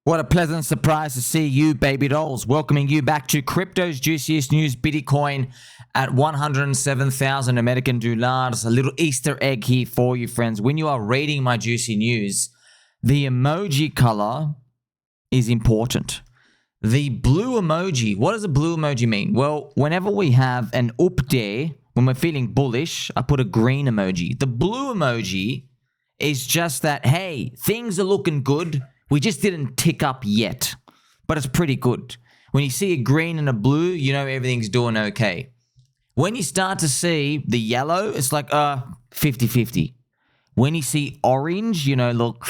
What a pleasant surprise to see you, baby dolls. Welcoming you back to crypto's juiciest news, Bitcoin at 107,000 American dollars. A little Easter egg here for you, friends. When you are reading my juicy news, the emoji color is important. The blue emoji, what does a blue emoji mean? Well, whenever we have an up day, when we're feeling bullish, I put a green emoji. The blue emoji is just that, hey, things are looking good. We just didn't tick up yet, but it's pretty good. When you see a green and a blue, you know everything's doing okay. When you start to see the yellow, it's like 50-50. When you see orange, you know, look,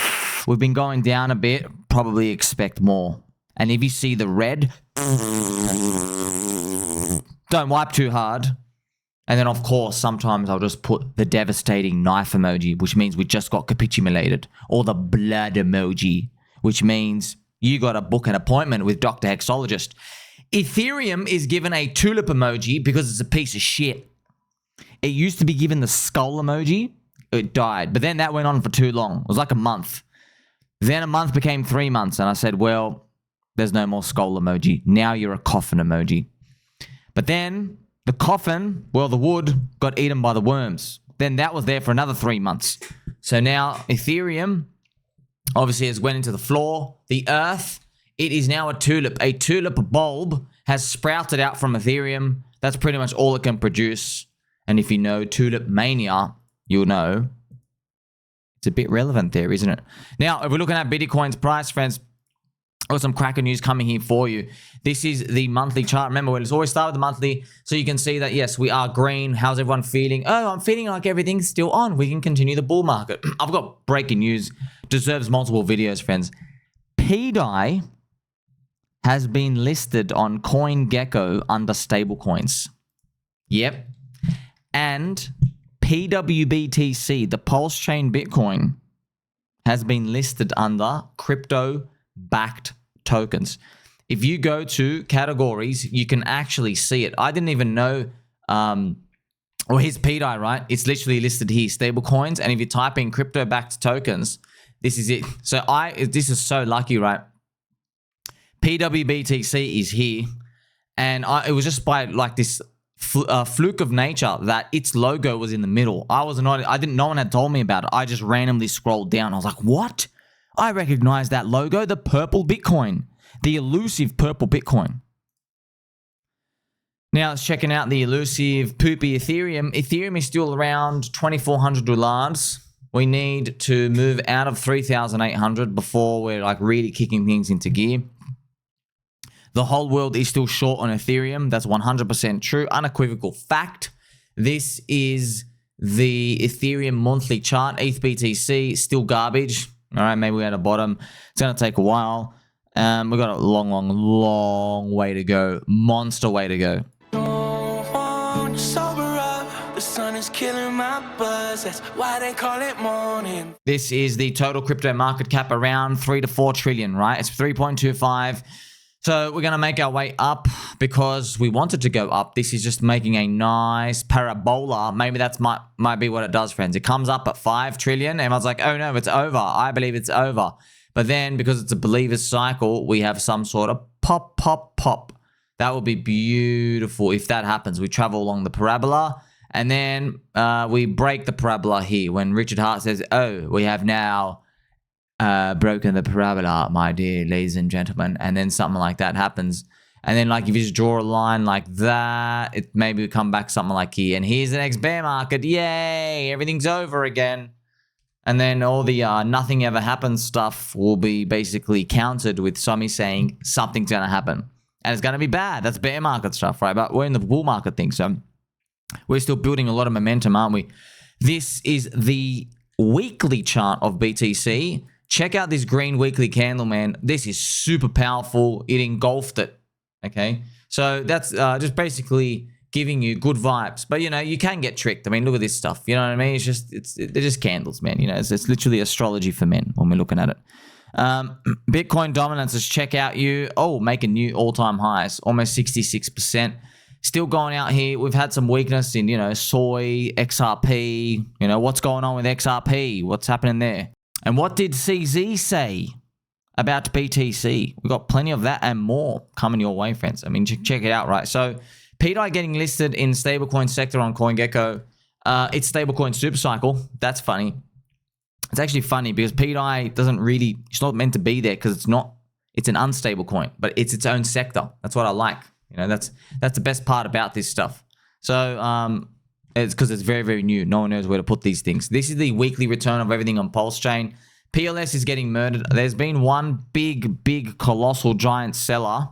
we've been going down a bit, probably expect more. And if you see the red, don't wipe too hard. And then, of course, sometimes I'll just put the devastating knife emoji, which means we just got capitulated, or the blood emoji, which means you got to book an appointment with Dr. Hexologist. Ethereum is given a tulip emoji because it's a piece of shit. It used to be given the skull emoji. It died, but then that went on for too long. It was like a month. Then a month became 3 months, and I said, well, there's no more skull emoji. Now you're a coffin emoji. But then the coffin, well, the wood got eaten by the worms. Then that was there for another 3 months. So now Ethereum obviously has went into the floor, the earth. It is now a tulip. A tulip bulb has sprouted out from Ethereum. That's pretty much all it can produce. And if you know tulip mania, you'll know it's a bit relevant there, isn't it? Now, if we're looking at Bitcoin's price, friends, I've got some cracker news coming here for you. This is the monthly chart. Remember, we'll always start with the monthly, so you can see that, yes, we are green. How's everyone feeling? Oh, I'm feeling like everything's still on. We can continue the bull market. I've got breaking news. Deserves multiple videos, friends. pDAI has been listed on Coingecko under stablecoins. Yep. And PWBTC, the PulseChain Bitcoin, has been listed under crypto-backed tokens. If you go to categories, you can actually see it. I didn't even know, well, here's pDAI, right? It's literally listed here, stable coins. And if you type in crypto-backed tokens, this is it. So this is so lucky, right? PWBTC is here. And it was just by like this fluke of nature that its logo was in the middle. No one had told me about it. I just randomly scrolled down. I was like, what? I recognize that logo, the purple Bitcoin, the elusive purple Bitcoin. Now, it's checking out the elusive poopy Ethereum. Ethereum is still around $2,400. We need to move out of 3,800 before we're like really kicking things into gear. The whole world is still short on Ethereum. That's 100% true. Unequivocal fact. This is the Ethereum monthly chart. ETH BTC, still garbage. All right, maybe we're at a bottom. It's going to take a while. We've got a long way to go. Monster way to go. The sun is killing my buzz. That's why they call it morning. This is the total crypto market cap, around 3 to 4 trillion, right? It's 3.25. So we're going to make our way up because we wanted to go up. This is just making a nice parabola. Maybe that's might be what it does, friends. It comes up at 5 trillion. Everyone's like, oh no, it's over. I believe it's over. But then because it's a believer's cycle, we have some sort of pop. That would be beautiful if that happens. We travel along the parabola and then we break the parabola here when Richard Hart says, oh, we have now broken the parabola, my dear ladies and gentlemen, and then something like that happens. And then like if you just draw a line like that, it maybe come back something like here. And here's the next bear market. Yay, everything's over again. And then all the nothing ever happens stuff will be basically countered with Somi saying something's going to happen. And it's going to be bad. That's bear market stuff, right? But we're in the bull market thing, so we're still building a lot of momentum, aren't we? This is the weekly chart of BTC. Check out this green weekly candle, man. This is super powerful. It engulfed it, okay? So that's just basically giving you good vibes. But, you know, you can get tricked. I mean, look at this stuff. You know what I mean? They're just candles, man. You know, it's literally astrology for men when we're looking at it. Bitcoin dominance is check out you. Oh, making new all-time highs. Almost 66%. Still going out here. We've had some weakness in, you know, soy, XRP. You know, what's going on with XRP? What's happening there? And what did CZ say about BTC. We've got plenty of that and more coming your way, friends. I mean, check it out, right? So pDAI getting listed in stablecoin sector on Coingecko. It's stablecoin super cycle. That's funny. It's actually funny because pDAI doesn't really, it's not meant to be there because it's an unstable coin, but it's its own sector. That's what I like. You know, that's the best part about this stuff. So it's because it's very, very new. No one knows where to put these things. This is the weekly return of everything on PulseChain. PLS is getting murdered. There's been one big, colossal, giant seller.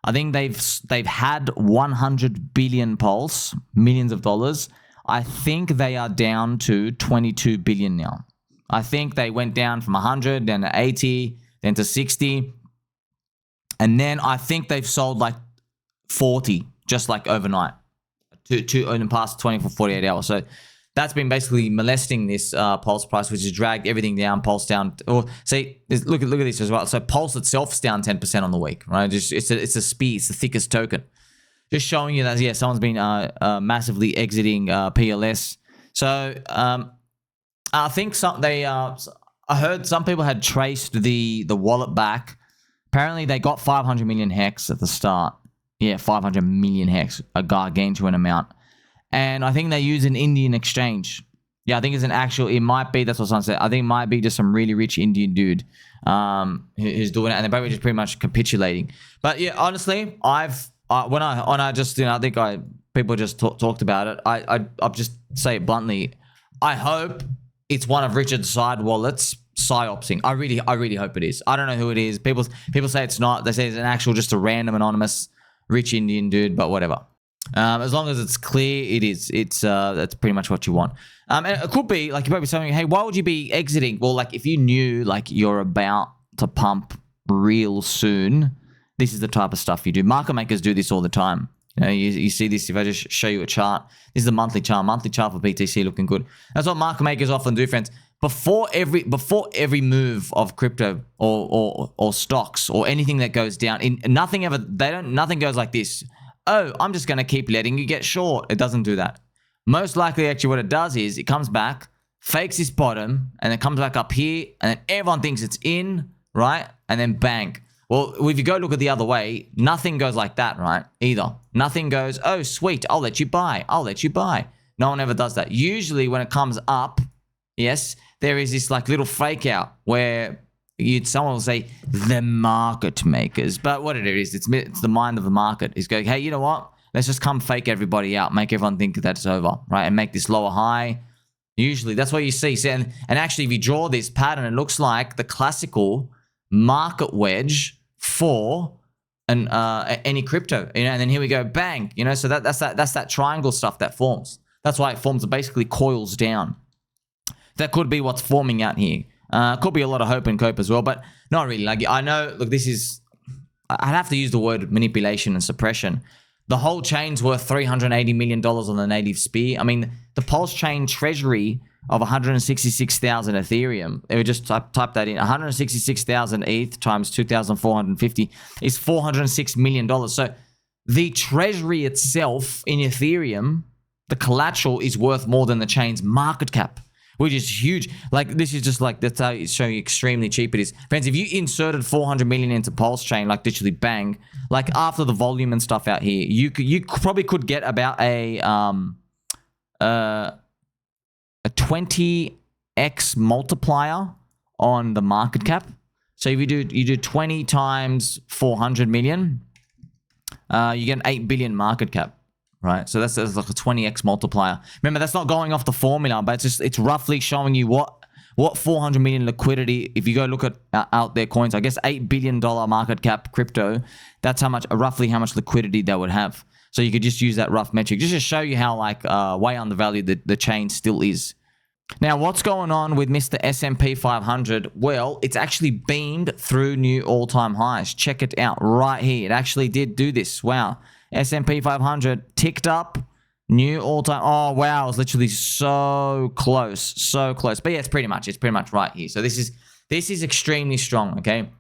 I think they've had 100 billion Pulse, millions of dollars. I think they are down to 22 billion now. I think they went down from 100, then to 80, then to 60. And then I think they've sold like 40 just like overnight to in the past 24, 48 hours. So that's been basically molesting this Pulse price, which has dragged everything down, Pulse down. Or see, look at this as well. So Pulse itself is down 10% on the week, right? Just it's a SPI, it's the thickest token. Just showing you that, yeah, someone's been massively exiting PLS. So I think I heard some people had traced the wallet back. Apparently they got 500 million hex at the start. Yeah, 500 million hex, a gargantuan amount. And I think they use an Indian exchange. Yeah, I think it's an actual, it might be, that's what someone said. I think it might be just some really rich Indian dude who's doing it. And they're probably just pretty much capitulating. But yeah, honestly, when I just, you know, I think people just talked about it. I'll just say it bluntly. I hope it's one of Richard's side wallets psyopsing. I really hope it is. I don't know who it is. People say it's not. They say it's an actual, just a random anonymous rich Indian dude, but whatever. As long as it's clear, it is. That's pretty much what you want. And it could be like you're probably saying, hey, why would you be exiting? Well, like if you knew like you're about to pump real soon, this is the type of stuff you do. Market makers do this all the time. You know, you see this. If I just show you a chart, this is the monthly chart. Monthly chart for BTC looking good. That's what market makers often do, friends. Before every move of crypto or stocks or anything that goes down, nothing goes like this. Oh, I'm just gonna keep letting you get short. It doesn't do that. Most likely, actually, what it does is it comes back, fakes this bottom, and it comes back up here, and then everyone thinks it's in, right? And then bang. Well, if you go look at the other way, nothing goes like that, right? Either. Nothing goes, oh, sweet, I'll let you buy. I'll let you buy. No one ever does that. Usually when it comes up, yes, there is this like little fake out where someone will say the market makers. But what it is, it's the mind of the market is going, hey, you know what? Let's just come fake everybody out, make everyone think that it's over, right? And make this lower high. Usually that's what you see. And actually, if you draw this pattern, it looks like the classical market wedge for any crypto, you know, and then here we go, bang, you know, so that's that triangle stuff that forms. That's why it forms. It basically coils down. That could be what's forming out here. Could be a lot of hope and cope as well, but not really. Like I know, look, I'd have to use the word manipulation and suppression. The whole chain's worth $380 million on the native SPI. I mean, the PulseChain treasury of 166,000 Ethereum. They would just type that in. 166,000 ETH times 2,450 is $406 million. So the treasury itself in Ethereum, the collateral is worth more than the chain's market cap, which is huge. Like this is just like, that's how it's showing you extremely cheap it is. Friends, if you inserted 400 million into PulseChain, like literally bang, like after the volume and stuff out here, you probably could get about a 20x multiplier on the market cap. So if you do 20 times 400 million, you get an 8 billion market cap, right? So that's like a 20x multiplier. Remember, that's not going off the formula, but it's roughly showing you what 400 million liquidity. If you go look at out there coins, I guess $8 billion market cap crypto, that's roughly how much liquidity they would have. So you could just use that rough metric just to show you how like way undervalued the chain still is. Now, what's going on with Mr. S&P 500? Well, it's actually beamed through new all-time highs. Check it out right here. It actually did do this. Wow. S&P 500 ticked up, new all-time. Oh, wow. It was literally so close. So close. But yeah, it's pretty much right here. So this is extremely strong, okay?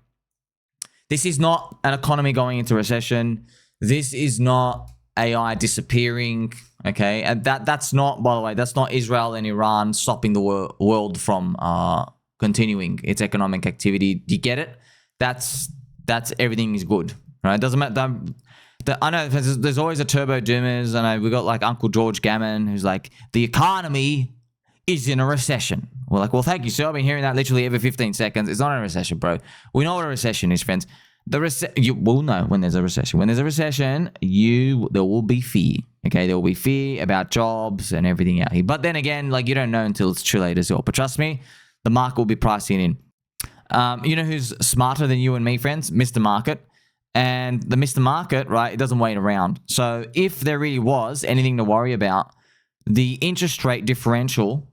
This is not an economy going into recession. This is not AI disappearing, okay? And that's not, by the way, that's not Israel and Iran stopping the world from continuing its economic activity. Do you get it? that's everything is good, right? It doesn't matter. I know there's always a turbo doomers. I know we got like Uncle George Gammon who's like, the economy is in a recession. We're like, well, thank you, sir. I've been hearing that literally every 15 seconds. It's not a recession, bro. We know what a recession is, friends. You will know when there's a recession. When there's a recession, there will be fear. Okay, there will be fear about jobs and everything out here. But then again, like you don't know until it's too late as well. But trust me, the market will be pricing in. You know who's smarter than you and me, friends? Mr. Market. And the Mr. Market, right, it doesn't wait around. So if there really was anything to worry about, the interest rate differential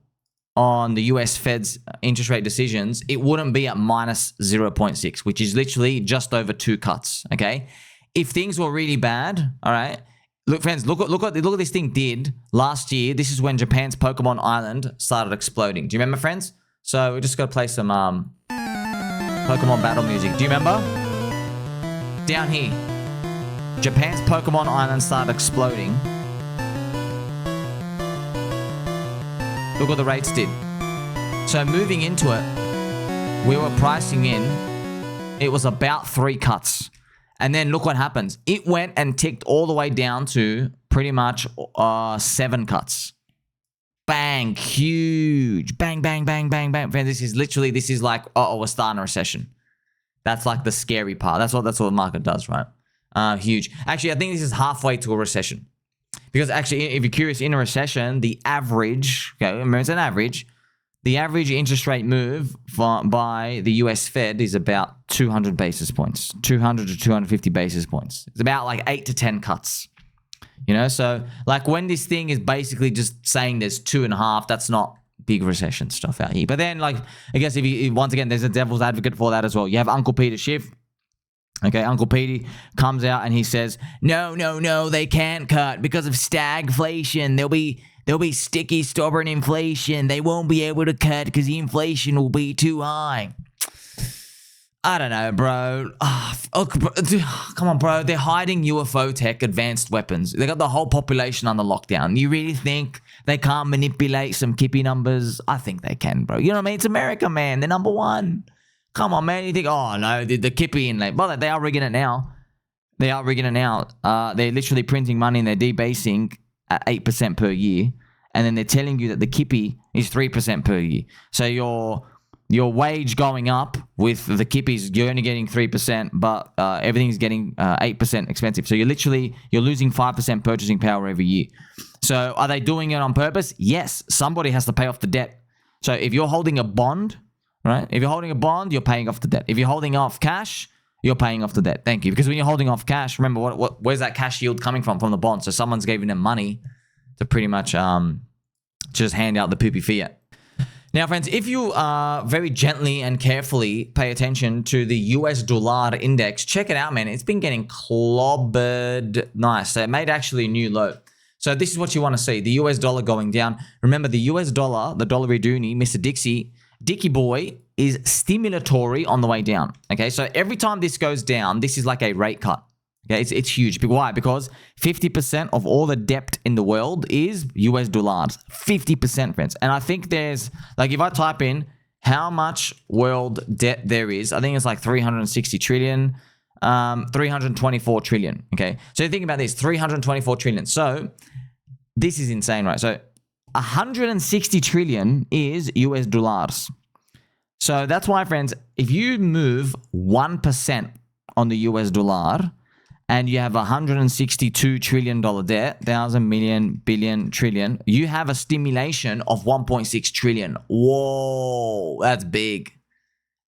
on the US Fed's interest rate decisions, it wouldn't be at minus 0.6, which is literally just over 2 cuts, okay? If things were really bad, all right, look, friends, look what this thing did last year. This is when Japan's Pokemon Island started exploding. Do you remember, friends? So we just got to play some Pokemon battle music. Do you remember? Down here, Japan's Pokemon Island started exploding. Look what the rates did. So moving into it, we were pricing in, it was about 3 cuts. And then look what happens. It went and ticked all the way down to pretty much 7 cuts. Bang, huge. Bang, bang, bang, bang, bang. This is like, uh-oh, we're starting a recession. That's like the scary part. That's what the market does, right? Huge. Actually, I think this is halfway to a recession. Because actually, if you're curious, in a recession, the average, okay, remember it's an average, the average interest rate move by the US Fed is about 200 basis points, 200 to 250 basis points. It's about like 8 to 10 cuts. You know, so like when this thing is basically just saying there's 2.5, that's not big recession stuff out here. But then, like, I guess if you, once again, there's a devil's advocate for that as well. You have Uncle Peter Schiff. Okay, Uncle Petey comes out and he says, no, they can't cut because of stagflation. There'll be sticky, stubborn inflation. They won't be able to cut because the inflation will be too high. I don't know, bro. Come on, bro. They're hiding UFO tech, advanced weapons. They got the whole population under lockdown. You really think they can't manipulate some Kippy numbers? I think they can, bro. You know what I mean? It's America, man. They're number one. Come on, man. You think, oh, no, the Kippy in late. Well, they are rigging it now. They're literally printing money and they're debasing at 8% per year. And then they're telling you that the Kippy is 3% per year. So your wage going up with the Kippies, you're only getting 3%, but everything's getting 8% expensive. So you're losing 5% purchasing power every year. So are they doing it on purpose? Yes. Somebody has to pay off the debt. So if you're holding a bond, right? If you're holding a bond, you're paying off the debt. If you're holding off cash, you're paying off the debt. Thank you. Because when you're holding off cash, remember where's that cash yield coming from? From the bond. So someone's giving them money to pretty much just hand out the poopy fiat. Now, friends, if you very gently and carefully pay attention to the US dollar index, check it out, man. It's been getting clobbered nice. So it made actually a new low. So this is what you want to see. The US dollar going down. Remember, the US dollar, the dollary dooney, Mr. Dicky boy, is stimulatory on the way down. Okay, so every time this goes down, this is like a rate cut. Okay, it's huge. Why? Because 50% of all the debt in the world is US dollars. 50%, friends. And I think there's, like, if I type in how much world debt there is, I think it's like 360 trillion, 324 trillion. Okay, so think about this, 324 trillion. So this is insane, right? So 160 trillion is US dollars. So that's why, friends, if you move 1% on the US dollar and you have $162 trillion debt, 1,000 million, billion, trillion, you have a stimulation of 1.6 trillion. Whoa, that's big.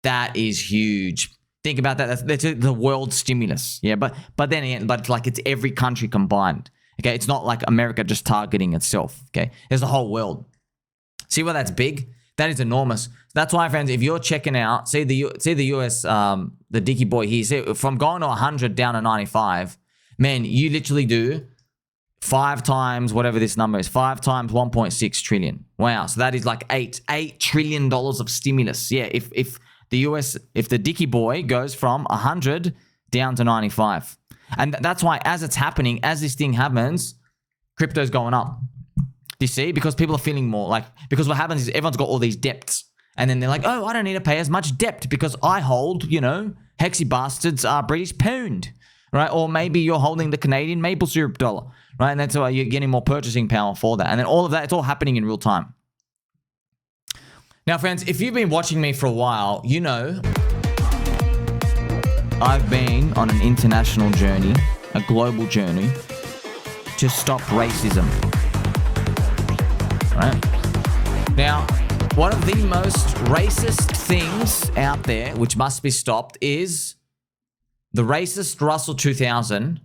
That is huge. Think about that. That's the world stimulus. Yeah, but then again, but like it's every country combined. Okay, it's not like America just targeting itself. Okay, there's the whole world. See why that's big? That is enormous. That's why, friends, if you're checking out, see the US, the Dicky boy here, see, from going to 100 down to 95, man, you literally do 5 times whatever this number is, 5 times 1.6 trillion. Wow, so that is like $8 trillion of stimulus. Yeah, if the Dicky boy goes from 100 down to 95. And that's why as it's happening, as this thing happens, crypto's going up. Do you see? Because people are feeling more like, because what happens is everyone's got all these debts and then they're like, oh, I don't need to pay as much debt because I hold, you know, Hexy bastards are British pound, right? Or maybe you're holding the Canadian maple syrup dollar, right? And that's why you're getting more purchasing power for that. And then all of that, it's all happening in real time. Now, friends, if you've been watching me for a while, you know I've been on an international journey, a global journey, to stop racism. Right? Now, one of the most racist things out there, which must be stopped, is the racist Russell 2000,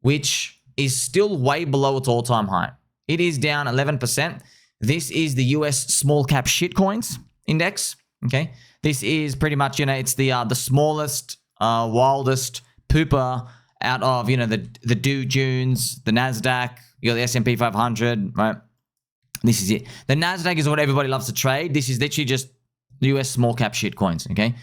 which is still way below its all-time high. It is down 11%. This is the US small cap shitcoins index. Okay, this is pretty much, you know, it's the smallest, wildest pooper out of, you know, the Dow Jones, the Nasdaq, you got the S&P 500, right? This is it. The Nasdaq is what everybody loves to trade. This is literally just US small cap shitcoins. Okay,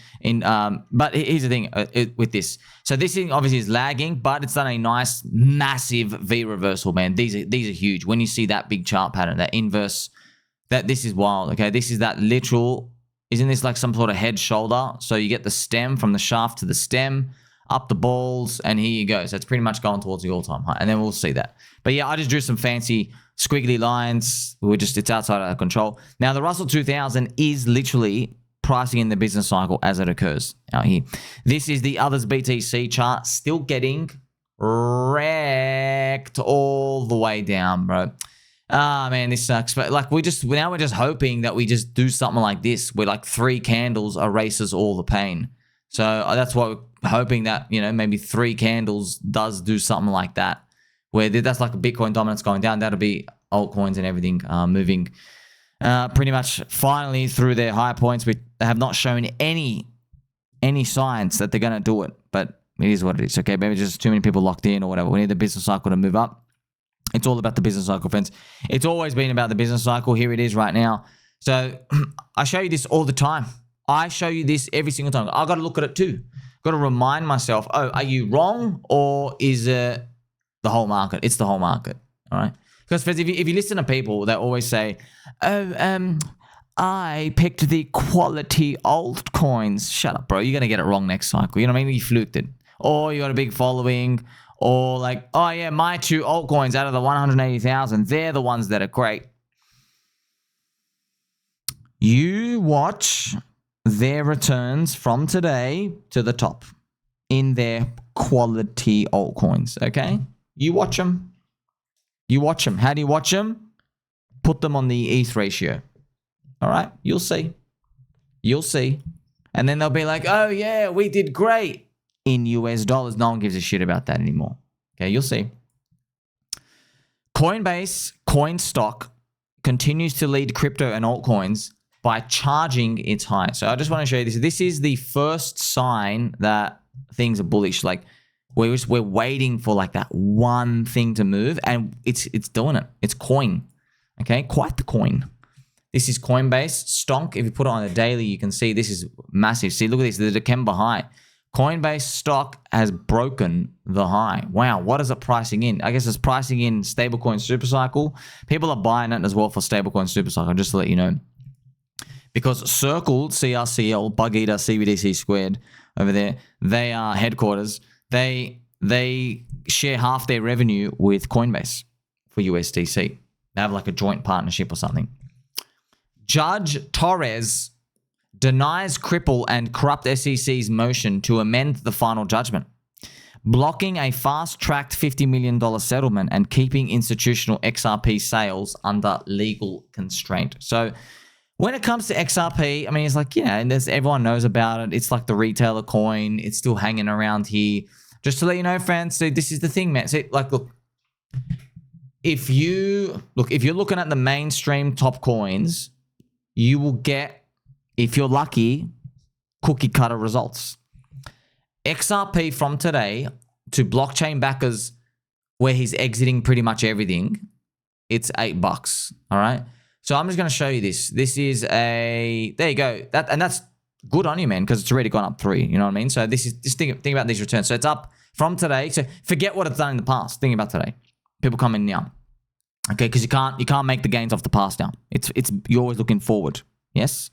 but here's the thing with this. So this thing obviously is lagging, but it's done a nice massive V reversal, man. These are huge. When you see that big chart pattern, that inverse, this is wild. Okay, this is that literal. Isn't this like some sort of head shoulder? So you get the stem from the shaft to the stem, up the balls, and here you go. So it's pretty much going towards the all-time high, and then we'll see that. But yeah, I just drew some fancy squiggly lines. It's outside of our control. Now, the Russell 2000 is literally pricing in the business cycle as it occurs out here. This is the others BTC chart, still getting wrecked all the way down, bro. Ah, man, this sucks. But like, we're just hoping that we just do something like this, where like 3 candles erases all the pain. So that's what we're hoping, that, you know, maybe 3 candles does do something like that, where that's like a Bitcoin dominance going down. That'll be altcoins and everything moving pretty much finally through their high points. We have not shown any signs that they're going to do it, but it is what it is. Okay, maybe just too many people locked in or whatever. We need the business cycle to move up. It's all about the business cycle, friends. It's always been about the business cycle. Here it is right now. So I show you this all the time. I show you this every single time. I got to look at it too. Got to remind myself, oh, are you wrong, or is it the whole market? It's the whole market. All right. Because if you listen to people that always say, oh, I picked the quality altcoins. Shut up, bro. You're going to get it wrong next cycle. You know what I mean? You fluked it. Or you got a big following. Or like, oh yeah, my 2 altcoins out of the 180,000, they're the ones that are great. You watch their returns from today to the top in their quality altcoins, okay? You watch them. You watch them. How do you watch them? Put them on the ETH ratio. All right? You'll see. You'll see. And then they'll be like, oh yeah, we did great in US dollars. No one gives a shit about that anymore. Okay, you'll see. Coinbase coin stock continues to lead crypto and altcoins by charging its high. So I just want to show you this. This is the first sign that things are bullish. Like we're waiting for like that one thing to move, and it's doing it. It's coin. Okay, quite the coin. This is Coinbase stonk. If you put it on a daily, you can see this is massive. See, look at this. The December high. Coinbase stock has broken the high. Wow, what is it pricing in? I guess it's pricing in stablecoin supercycle. People are buying it as well for stablecoin supercycle, just to let you know. Because Circle, CRCL, Bug Eater, CBDC squared over there, they are headquarters. They share half their revenue with Coinbase for USDC. They have like a joint partnership or something. Judge Torres denies cripple and corrupt SEC's motion to amend the final judgment, blocking a fast-tracked $50 million settlement and keeping institutional XRP sales under legal constraint. So when it comes to XRP, I mean, it's like, and everyone knows about it. It's like the retailer coin. It's still hanging around here. Just to let you know, friends, so this is the thing, man. So like, look, if you're looking at the mainstream top coins, you will get, if you're lucky, cookie cutter results. XRP from today to blockchain backers, where he's exiting pretty much everything, it's $8. All right. So I'm just going to show you this. This is there you go. That's good on you, man, because it's already gone up 3. You know what I mean? So this is just think about these returns. So it's up from today. So forget what it's done in the past. Think about today. People come in now. Okay, because you can't make the gains off the past now. You're always looking forward. Yes.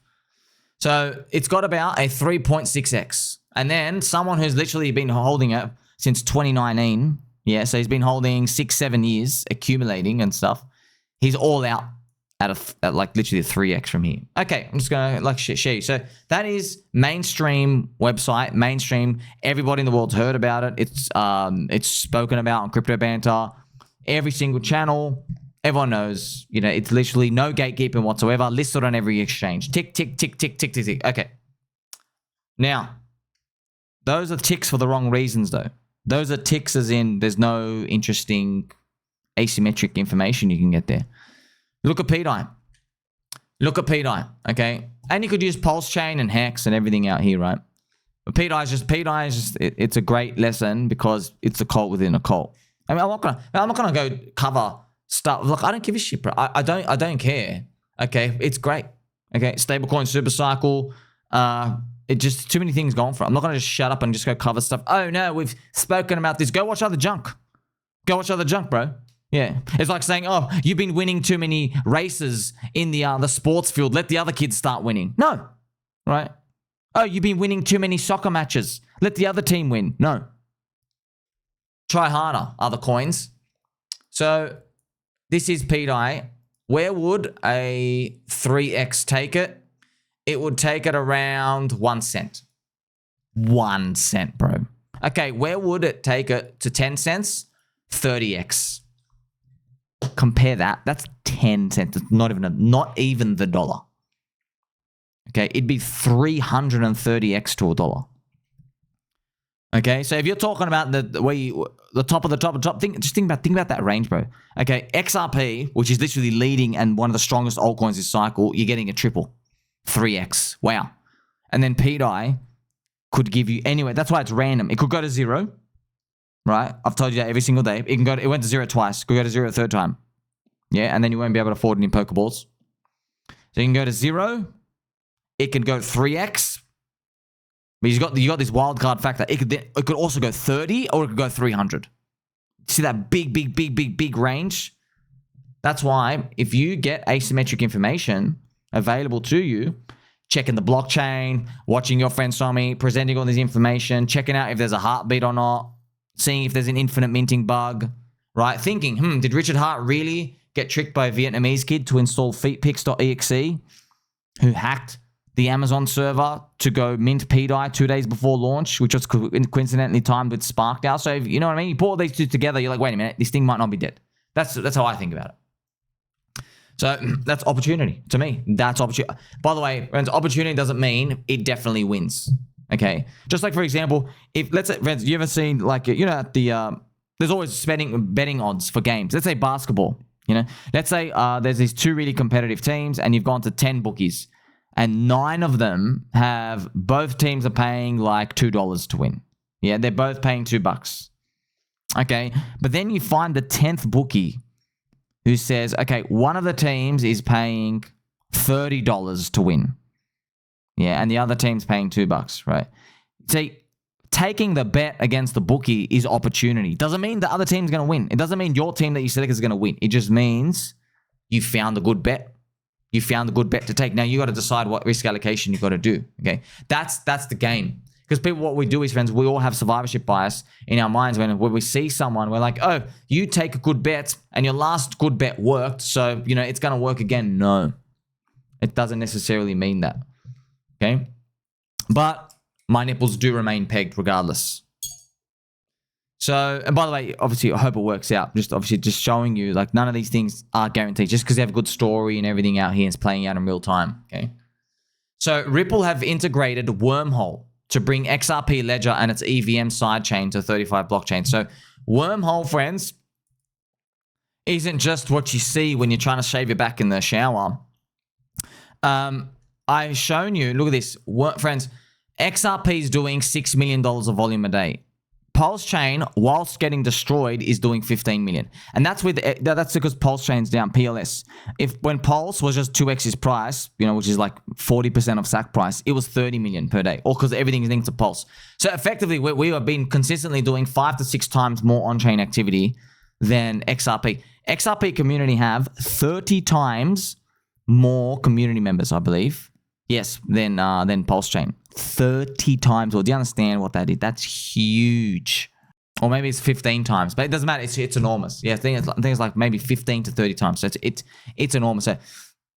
So it's got about a 3.6x. And then someone who's literally been holding it since 2019. Yeah, so he's been holding 6-7 years, accumulating and stuff. He's all out at like literally a 3x from here. Okay, I'm just going to like share you. So that is mainstream website, mainstream. Everybody in the world's heard about it. It's spoken about on Crypto Banter. Every single channel. Everyone knows, you know, it's literally no gatekeeping whatsoever. Listed on every exchange. Tick, tick, tick, tick, tick, tick, tick. Okay. Now, those are ticks for the wrong reasons, though. Those are ticks as in there's no interesting asymmetric information you can get there. Look at pDAI. Look at pDAI, okay? And you could use PulseChain and Hex and everything out here, right? But pDAI is just it's a great lesson because it's a cult within a cult. I mean, I'm not gonna go cover stuff. Look, I don't give a shit, bro. I don't care. Okay, it's great. Okay, stablecoin super cycle. It just too many things going for it. I'm not gonna just shut up and just go cover stuff. Oh no, we've spoken about this. Go watch other junk. Go watch other junk, bro. Yeah, it's like saying, oh, you've been winning too many races in the sports field. Let the other kids start winning. No, right? Oh, you've been winning too many soccer matches. Let the other team win. No. Try harder, other coins. So this is pDAI. Where would a 3x take it? It would take it around 1 cent. 1 cent, bro. Okay, where would it take it to 10 cents? 30x. Compare that. That's 10 cents. It's not even the dollar. Okay, it'd be 330x to a dollar. Okay, so if you're talking about the top of the top, just think about that range, bro. Okay, XRP, which is literally leading and one of the strongest altcoins this cycle, you're getting a triple, 3x. Wow. And then pDAI could give you anyway. That's why it's random. It could go to 0. Right? I've told you that every single day. It went to 0 twice. Could go to 0 a third time. Yeah, and then you won't be able to afford it in Pokeballs. So you can go to 0. It can go 3x. But you got this wild card factor. It could also go 30 or it could go 300. See that big range? That's why if you get asymmetric information available to you, checking the blockchain, watching your friend Somi, presenting all this information, checking out if there's a heartbeat or not, seeing if there's an infinite minting bug, right? Thinking, did Richard Hart really get tricked by a Vietnamese kid to install feetpicks.exe who hacked the Amazon server to go mint pDAI 2 days before launch, which was coincidentally timed with Sparkdale. So, you know what I mean? You put all these two together, you're like, wait a minute, this thing might not be dead. That's how I think about it. So that's opportunity to me. That's opportunity. By the way, friends, opportunity doesn't mean it definitely wins. Okay, just like for example, if let's say, friends, you ever seen like at the there's always betting odds for games. Let's say basketball. Let's say there's these 2 really competitive teams, and you've gone to 10 bookies, and 9 of them have both teams are paying like $2 to win. Yeah, they're both paying $2. Okay, but then you find the 10th bookie who says, okay, one of the teams is paying $30 to win. Yeah, and the other team's paying $2, right? See, taking the bet against the bookie is opportunity. Doesn't mean the other team's going to win. It doesn't mean your team that you select is going to win. It just means you found a good bet. You found a good bet to take. Now you got to decide what risk allocation you got to do. Okay, that's the game. Because people, what we do is, friends, we all have survivorship bias in our minds. When we see someone, we're like, oh, you take a good bet, and your last good bet worked, so it's going to work again. No, it doesn't necessarily mean that. Okay, but my nipples do remain pegged regardless. So, and by the way, obviously, I hope it works out. Just showing you, like, none of these things are guaranteed. Just because they have a good story and everything out here, it's playing out in real time. Okay. So, Ripple have integrated Wormhole to bring XRP Ledger and its EVM sidechain to 35 blockchains. So, Wormhole, friends, isn't just what you see when you're trying to shave your back in the shower. I've shown you, look at this, friends, XRP is doing $6 million of volume a day. PulseChain, whilst getting destroyed, is doing 15 million. And that's because PulseChain's down, PLS. When Pulse was just 2x its price, which is like 40% of SAC price, it was 30 million per day, all because everything is linked to Pulse. So effectively, we have been consistently doing 5 to 6 times more on-chain activity than XRP. XRP community have 30 times more community members, I believe. Yes, than PulseChain. 30 times. Or do you understand what that is? That's huge. Or maybe it's 15 times, but it doesn't matter. It's enormous. Yeah, I think it's like maybe 15 to 30 times. So it's enormous. So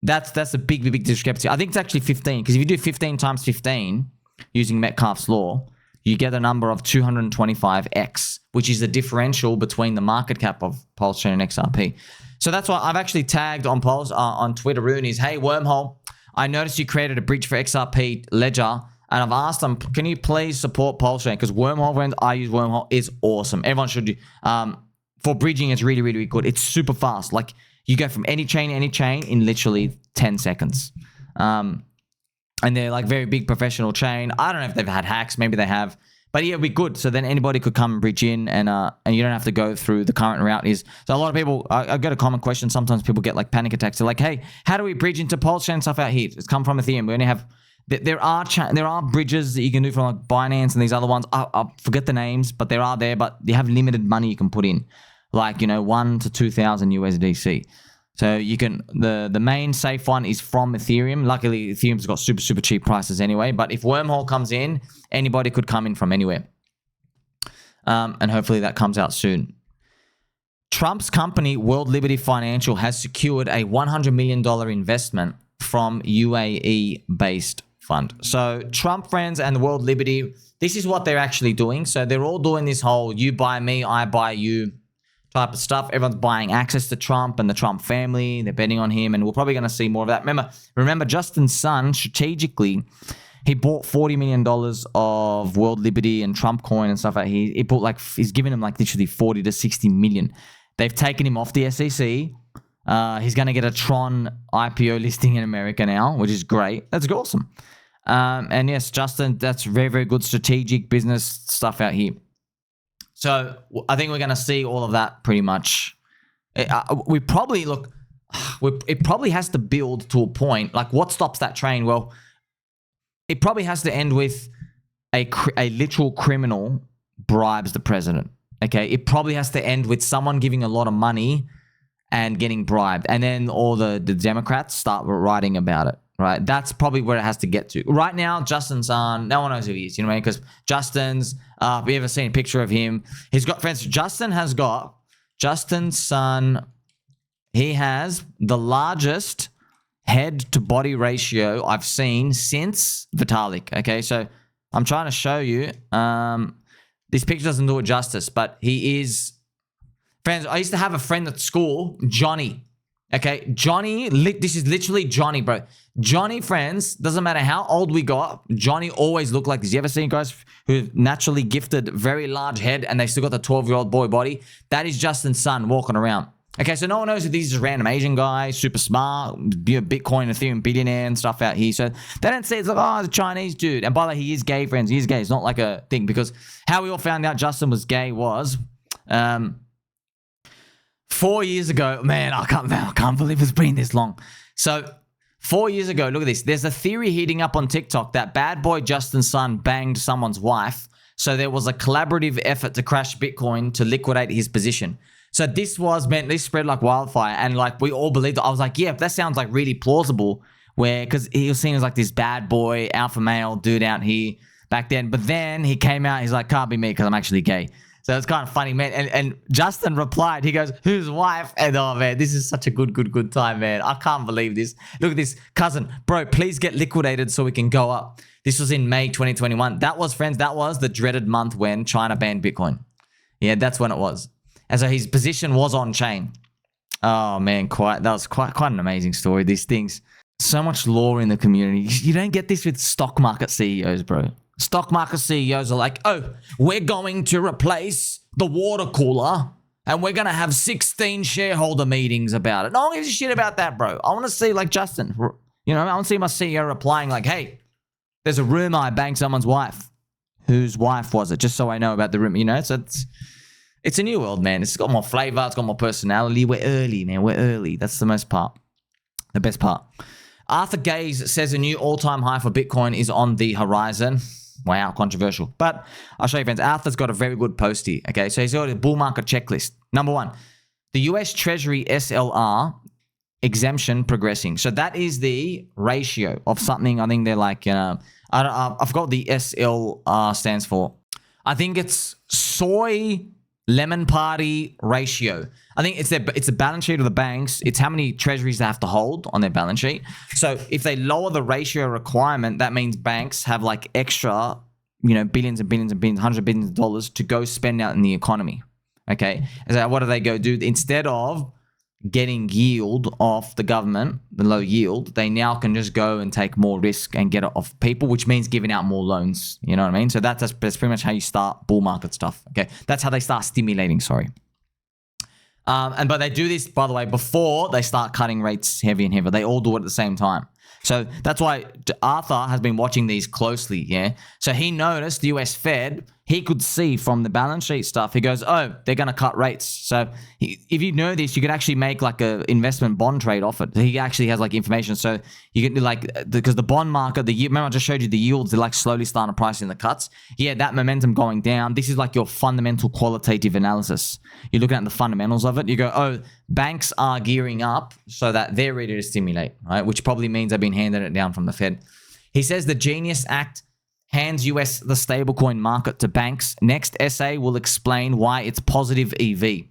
that's a big discrepancy. I think it's actually 15, because if you do 15 times 15 using Metcalfe's law, you get a number of 225x, which is the differential between the market cap of PulseChain and XRP. So that's why I've actually tagged on on Twitter Roonies, hey, Wormhole, I noticed you created a bridge for XRP Ledger, and I've asked them, can you please support PulseChain? Because Wormhole, friends, I use Wormhole. It's awesome. Everyone should do. For bridging, it's really good. It's super fast. Like, you go from any chain to any chain in literally 10 seconds. And they're like very big professional chain. I don't know if they've had hacks. Maybe they have. But yeah, it'd be good. So then anybody could come and bridge in, and you don't have to go through the current route. So a lot of people, I get a common question. Sometimes people get like panic attacks. They're like, hey, how do we bridge into PulseChain stuff out here? It's come from Ethereum. We only have... There are bridges that you can do from like Binance and these other ones. I forget the names, but there are there. But you have limited money you can put in, like 1 to 2,000 USDC. So you can the main safe one is from Ethereum. Luckily, Ethereum's got super cheap prices anyway. But if Wormhole comes in, anybody could come in from anywhere, and hopefully that comes out soon. Trump's company World Liberty Financial has secured a $100 million investment from UAE-based fund. So Trump, friends, and the World Liberty, this is what they're actually doing. So they're all doing this whole you buy me, I buy you type of stuff. Everyone's buying access to Trump and the Trump family. They're betting on him, and we're probably going to see more of that. Remember, Justin's son, strategically, he bought $40 million of World Liberty and Trump coin and stuff like that. He bought he's given him like literally 40 to 60 million. They've taken him off the SEC. He's going to get a Tron IPO listing in America now, which is great. That's awesome. And yes, Justin, that's very good strategic business stuff out here. So I think we're going to see all of that pretty much. It probably has to build to a point. Like, what stops that train? Well, it probably has to end with a literal criminal bribes the president. Okay, it probably has to end with someone giving a lot of money and getting bribed, and then all the Democrats start writing about it. Right, that's probably where it has to get to. Right now, Justin's son, no one knows who he is. You know what I mean? Because Justin's, have you ever seen a picture of him? He's got, friends, Justin's son, he has the largest head to body ratio I've seen since Vitalik. Okay, so I'm trying to show you. This picture doesn't do it justice, but he is, friends, I used to have a friend at school, Johnny. Okay, Johnny, this is literally Johnny, bro. Johnny, friends, doesn't matter how old we got, Johnny always looked like this. You ever seen guys who naturally gifted very large head and they still got the 12-year-old boy body? That is Justin's son walking around. Okay, so no one knows that these are random Asian guys, super smart, Bitcoin, Ethereum billionaire and stuff out here. So they don't say it's like, oh, it's a Chinese dude. And by the way, he is gay, friends. He is gay. It's not like a thing, because how we all found out Justin was gay was... 4 years ago, man, I can't believe it's been this long. So 4 years ago, look at this. There's a theory heating up on TikTok that bad boy Justin's son banged someone's wife. So there was a collaborative effort to crash Bitcoin to liquidate his position. So this spread like wildfire, and like we all believed it. I was like, yeah, that sounds like really plausible, because he was seen as like this bad boy alpha male dude out here back then. But then he came out, he's like, can't be me because I'm actually gay. So it's kind of funny, man. And Justin replied, he goes, whose wife? And oh, man, this is such a good time, man. I can't believe this. Look at this. Cousin, bro, please get liquidated so we can go up. This was in May 2021. That was, friends, that was the dreaded month when China banned Bitcoin. Yeah, that's when it was. And so his position was on chain. Oh, man, that was quite an amazing story. These things, so much lore in the community. You don't get this with stock market CEOs, bro. Stock market CEOs are like, oh, we're going to replace the water cooler and we're going to have 16 shareholder meetings about it. No one gives a shit about that, bro. I want to see like Justin, I want to see my CEO replying like, hey, there's a rumor I banged someone's wife. Whose wife was it? Just so I know about the rumor, So it's a new world, man. It's got more flavor. It's got more personality. We're early, man. We're early. That's the best part. Arthur Gaze says a new all-time high for Bitcoin is on the horizon. Wow, controversial. But I'll show you, friends. Arthur's got a very good post here. Okay, so he's got a bull market checklist. Number one, the US Treasury SLR exemption progressing. So that is the ratio of something. I think they're like, I I forgot what the SL stands for. I think it's soy lemon party ratio. I think it's the balance sheet of the banks. It's how many treasuries they have to hold on their balance sheet. So if they lower the ratio requirement, that means banks have like extra, billions and billions and billions, hundreds of billions of dollars to go spend out in the economy. Okay. So what do they go do? Instead of getting yield off the government, the low yield, they now can just go and take more risk and get it off people, which means giving out more loans. You know what I mean? So that's pretty much how you start bull market stuff. Okay. That's how they start stimulating, sorry. But they do this, by the way, before they start cutting rates heavy and heavy. They all do it at the same time. So that's why Arthur has been watching these closely, yeah? So he noticed the US Fed, he could see from the balance sheet stuff, he goes, oh, they're going to cut rates. So if you know this, you could actually make like a investment bond trade off it. He actually has like information. So you can because the bond market, remember I just showed you the yields, they're like slowly starting to price in the cuts. Yeah, that momentum going down. This is like your fundamental qualitative analysis. You're looking at the fundamentals of it. You go, oh, banks are gearing up so that they're ready to stimulate, right? Which probably means they've been handing it down from the Fed. He says the Genius Act hands US the stablecoin market to banks. Next essay will explain why it's positive EV.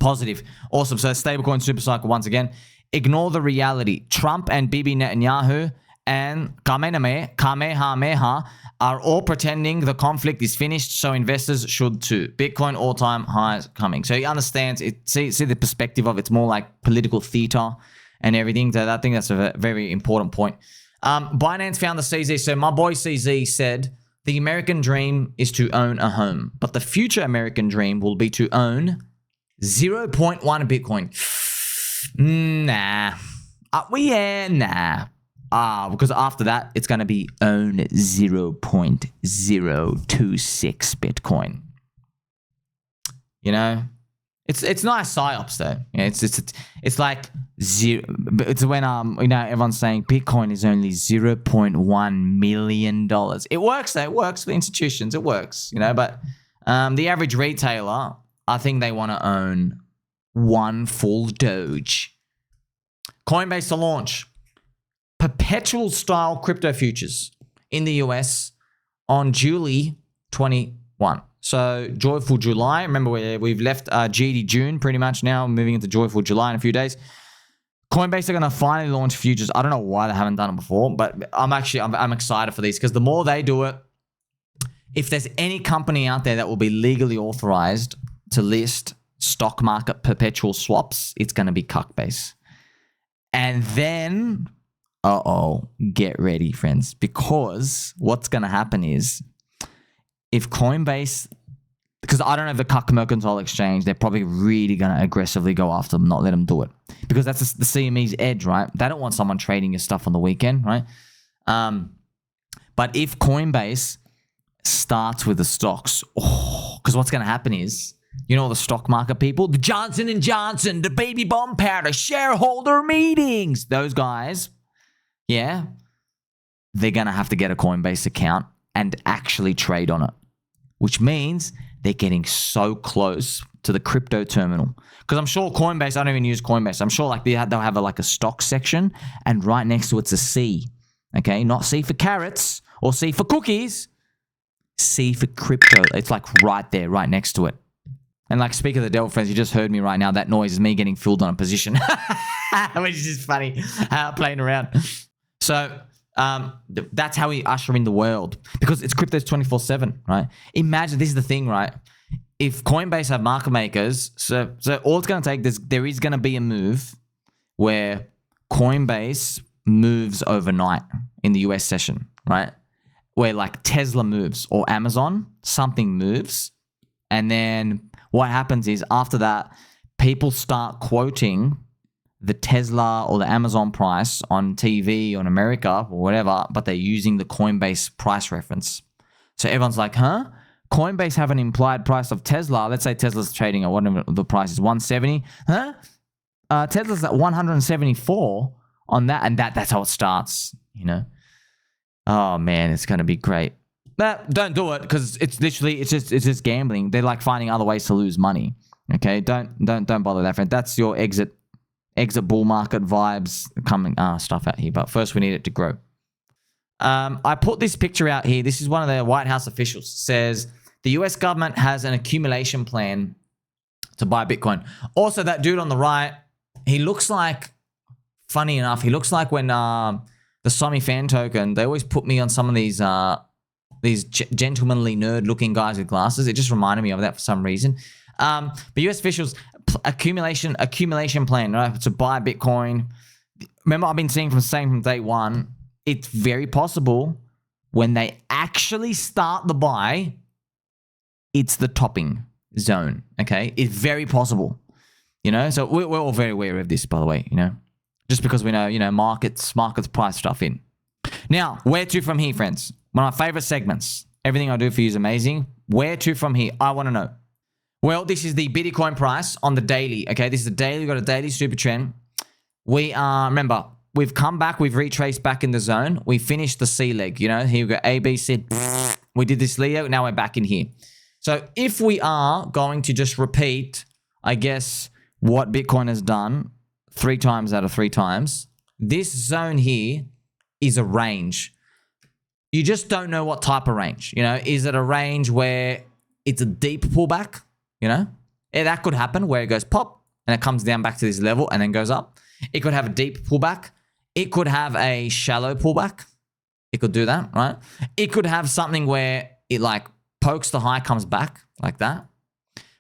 Positive. Awesome. So stablecoin supercycle once again. Ignore the reality. Trump and Bibi Netanyahu and Kamehameha are all pretending the conflict is finished, so investors should too. Bitcoin all-time highs coming. So he understands it. See the perspective of it's more like political theater and everything. So I think that's a very important point. Binance founder CZ. So my boy CZ said, the American dream is to own a home, but the future American dream will be to own 0.1 Bitcoin. Nah. Nah. Because after that, it's going to be own 0.026 Bitcoin. It's nice psyops though. Yeah, it's like zero. It's when everyone's saying Bitcoin is only $0.1 million. It works though. It works for institutions. It works. But the average retailer, I think they want to own one full Doge. Coinbase to launch perpetual style crypto futures in the US on July 21. So Joyful July. Remember, we've left GD June pretty much now, moving into Joyful July in a few days. Coinbase are going to finally launch futures. I don't know why they haven't done it before, but I'm excited for these because the more they do it, if there's any company out there that will be legally authorized to list stock market perpetual swaps, it's going to be Coinbase. And then, get ready, friends, because what's going to happen is, if Coinbase, because I don't know if the Cuck Mercantile Exchange, they're probably really going to aggressively go after them, not let them do it. Because that's the CME's edge, right? They don't want someone trading your stuff on the weekend, right? But if Coinbase starts with the stocks, because what's going to happen is, the stock market people, the Johnson & Johnson, the baby bomb powder, shareholder meetings, those guys, yeah, they're going to have to get a Coinbase account and actually trade on it. Which means they're getting so close to the crypto terminal. Because I'm sure Coinbase, I don't even use Coinbase. I'm sure they'll have a stock section, and right next to it's a C. Okay, not C for carrots or C for cookies. C for crypto. It's like right there, right next to it. And like, speak of the devil, friends, you just heard me right now. That noise is me getting filled on a position. Which is just funny, playing around. So that's how we usher in the world, because it's crypto's 24/7, right? Imagine, this is the thing, right? If Coinbase have market makers, so all it's going to take, there is going to be a move where Coinbase moves overnight in the US session, right? Where like Tesla moves or Amazon, something moves. And then what happens is after that, people start quoting the Tesla or the Amazon price on TV on America or whatever, but they're using the Coinbase price reference. So everyone's like, huh? Coinbase have an implied price of Tesla. Let's say Tesla's trading at whatever the price is, 170. Huh? Tesla's at 174 on that. And that's how it starts, Oh man, it's going to be great. But don't do it, because it's just gambling. They're like finding other ways to lose money. Okay? Don't bother that, friend. That's your exit bull market vibes coming stuff out here, but first we need it to grow. I put this picture out here. This is one of the White House officials. It says the US government has an accumulation plan to buy Bitcoin. Also, that dude on the right, he looks like, funny enough, he looks like when the Somi fan token, they always put me on some of these gentlemanly nerd-looking guys with glasses. It just reminded me of that for some reason. But US officials, accumulation plan, right, to buy Bitcoin. Remember, I've been saying from day one, it's very possible when they actually start the buy, it's the topping zone, okay? It's very possible, you know? So we're all very aware of this, by the way, you know? Just because we know, you know, markets price stuff in. Now, where to from here, friends? One of my favorite segments. Everything I do for you is amazing. Where to from here? I want to know. Well, this is the Bitcoin price on the daily, okay? This is the daily. We've got a daily super trend. We remember, we've come back. We've retraced back in the zone. We finished the C leg, you know? Here we go, A, B, C. We did this Leo. Now we're back in here. So if we are going to just repeat, I guess, what Bitcoin has done 3 times out of 3 times, this zone here is a range. You just don't know what type of range. You know, is it a range where it's a deep pullback? You know, yeah, that could happen where it goes pop and it comes down back to this level and then goes up. It could have a deep pullback. It could have a shallow pullback. It could do that, right? It could have something where it like pokes the high, comes back like that.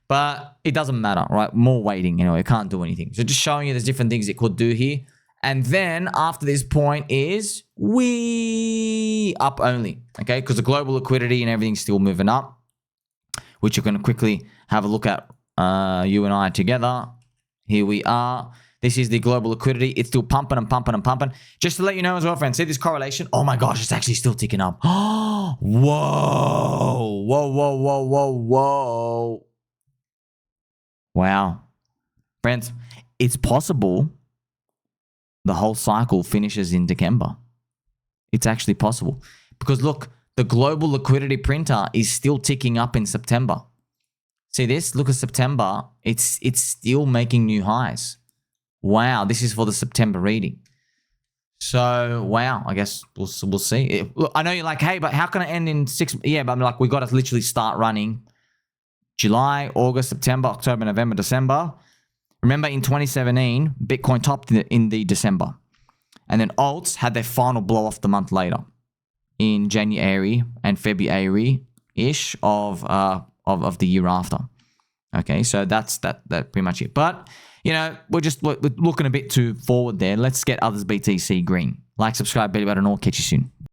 But it doesn't matter, right? More waiting, you know, it can't do anything. So just showing you there's different things it could do here. And then after this point is we up only, okay? Because the global liquidity and everything's still moving up, which you're going to quickly have a look at, you and I together. Here we are. This is the global liquidity. It's still pumping and pumping and pumping. Just to let you know as well, friends, see this correlation? Oh my gosh, it's actually still ticking up. Oh, whoa, whoa, whoa, whoa, whoa, whoa. Wow. Friends, it's possible the whole cycle finishes in December. It's actually possible. Because look, the global liquidity printer is still ticking up in September. See this? Look at September. It's still making new highs. Wow, this is for the September reading. So, wow, I guess we'll see. Look, I know you're like, hey, but how can it end in 6? Yeah, but I'm like, we got to literally start running July, August, September, October, November, December. Remember in 2017, Bitcoin topped in the December. And then alts had their final blow off the month later in January and February-ish of the year after. Okay, so that's pretty much it. But, you know, we're looking a bit too forward there. Let's get others BTC green. Like, subscribe, bell button, all. Catch you soon.